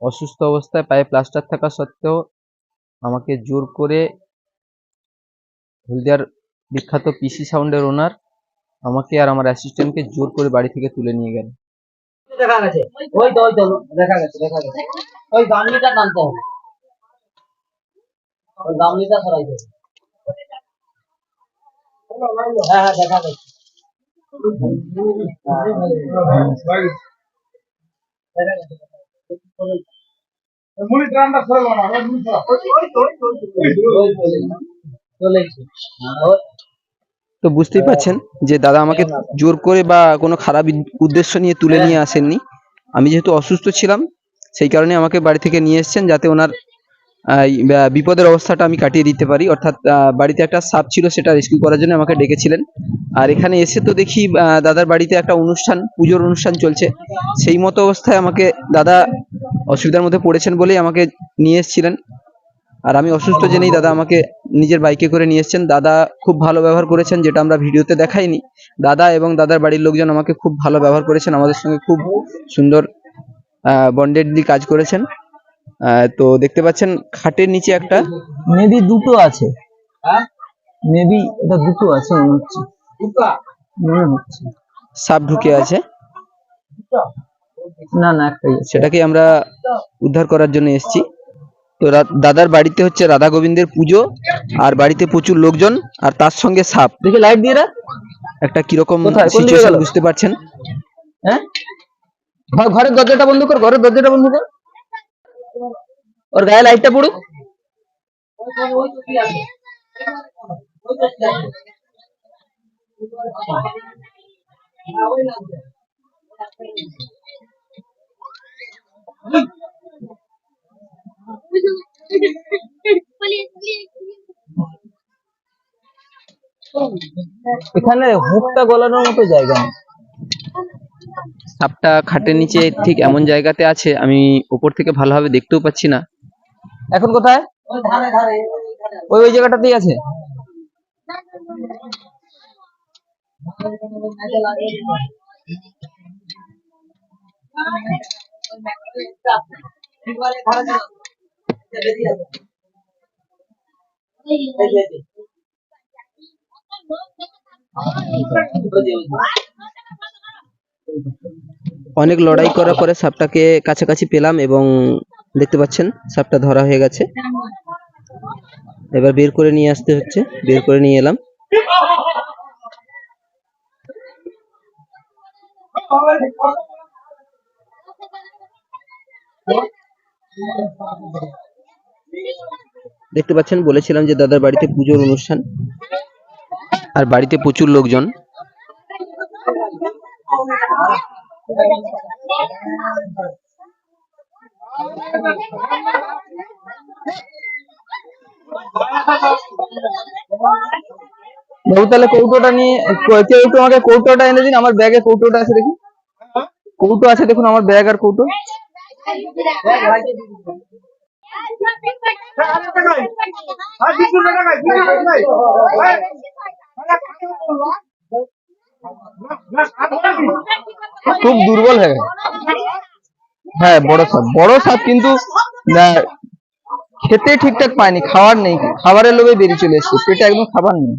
অসুস্থ অবস্থায় পায়ে প্লাস্টার থাকা সত্ত্বেও আমাকে জোর করে হলদিয়ার বিখ্যাত পিসি সাউন্ডের ওনার আমাকে আর আমার অ্যাসিস্ট্যান্টকে জোর করে বাড়ি থেকে তুলে নিয়ে গেল। দেখা গেছে, ওই তো দেখা গেছে। ওই গামলিটা টানতে হবে, ওই গামলিটা সরাইতে হবে। হ্যাঁ দেখা গেছে। তো বুঝতেই পারছেন যে দাদা আমাকে জোর করে বা কোনো খারাপ উদ্দেশ্য নিয়ে তুলে নিয়ে আসেননি। আমি যেহেতু অসুস্থ ছিলাম সেই কারণে আমাকে বাড়ি থেকে নিয়ে এসেছেন, যাতে ওনার বিপদের অবস্থাটা আমি কাটিয়ে দিতে পারি। অর্থাৎ বাড়িতে একটা সাপ ছিল, সেটা রেস্কিউ করার জন্য আমাকে ডেকেছিলেন। আর এখানে এসে তো দেখি দাদার বাড়িতে একটা অনুষ্ঠান, পুজোর অনুষ্ঠান চলছে। সেই মতো অবস্থায় আমাকে দাদা অসুবিধার মধ্যে পড়েছেন বলেই আমাকে নিয়ে এসেছিলেন। আর আমি অসুস্থ জেনেই দাদা আমাকে নিজের বাইকে করে নিয়ে এসেছেন। দাদা খুব ভালো ব্যবহার করেছেন, যেটা আমরা ভিডিওতে দেখাইনি। দাদা এবং দাদার বাড়ির লোকজন আমাকে খুব ভালো ব্যবহার করেছেন, আমাদের সঙ্গে খুব সুন্দর বন্ডেডলি কাজ করেছেন। তো দেখতে পাচ্ছেন খাটের নিচে একটা মেবি দুটো আছে, মেবি এটা দুটো আছে মনে হচ্ছে সাপ ঢুকে আছে। না না একটাই, সেটাকে আমরা উদ্ধার করার জন্য এসেছি। তো দাদার বাড়িতে হচ্ছে রাধা গোবিন্দের পুজো, আর বাড়িতে প্রচুর লোকজন, আর তার সঙ্গে সাপ। দেখে লাইট দিয়ে একটা কিরকম সিচুয়েশন বুঝতে পারছেন। হ্যাঁ, ঘরের দরজাটা বন্ধ কর, ঘরের দরজাটা বন্ধ কর, ওর গায়ে লাইটটা পড়ুক। এখানে হুকটা গলানোর মতো জায়গা নেই। সাপটা খাটের নিচে ঠিক এমন জায়গাতে আছে, আমি উপর থেকে ভালোভাবে দেখতেও পাচ্ছি না। এখন কোথায়? ওই জায়গাটাতেই আছে। অনেক লড়াই করার পরে সাপটাকে কাছাকাছি পেলাম এবং দেখতে পাচ্ছেন সাপটা ধরা হয়ে গেছে। এবার বের করে নিয়ে আসতে হচ্ছে, বের করে নিয়ে এলাম। দেখতে পাচ্ছেন, বলেছিলাম যে দাদার বাড়িতে পুজোর অনুষ্ঠান, আর বাড়িতে প্রচুর লোকজন। বাবু তাহলে কৌটোটা নিয়ে কেউ একটু আমাকে কৌটোটা এনে দিন, আমার ব্যাগে কৌটোটা আছে দেখুন, কৌটো আছে দেখুন, আমার ব্যাগ আর কৌটো। খুব দুর্বল হয়ে গেছে। হ্যাঁ বড় সাপ কিন্তু খেতে ঠিকঠাক পায়নি, খাবার নেই, খাবারের লোভে বেরিয়ে চলে এসছে, পেটে একদম খাবার নেই।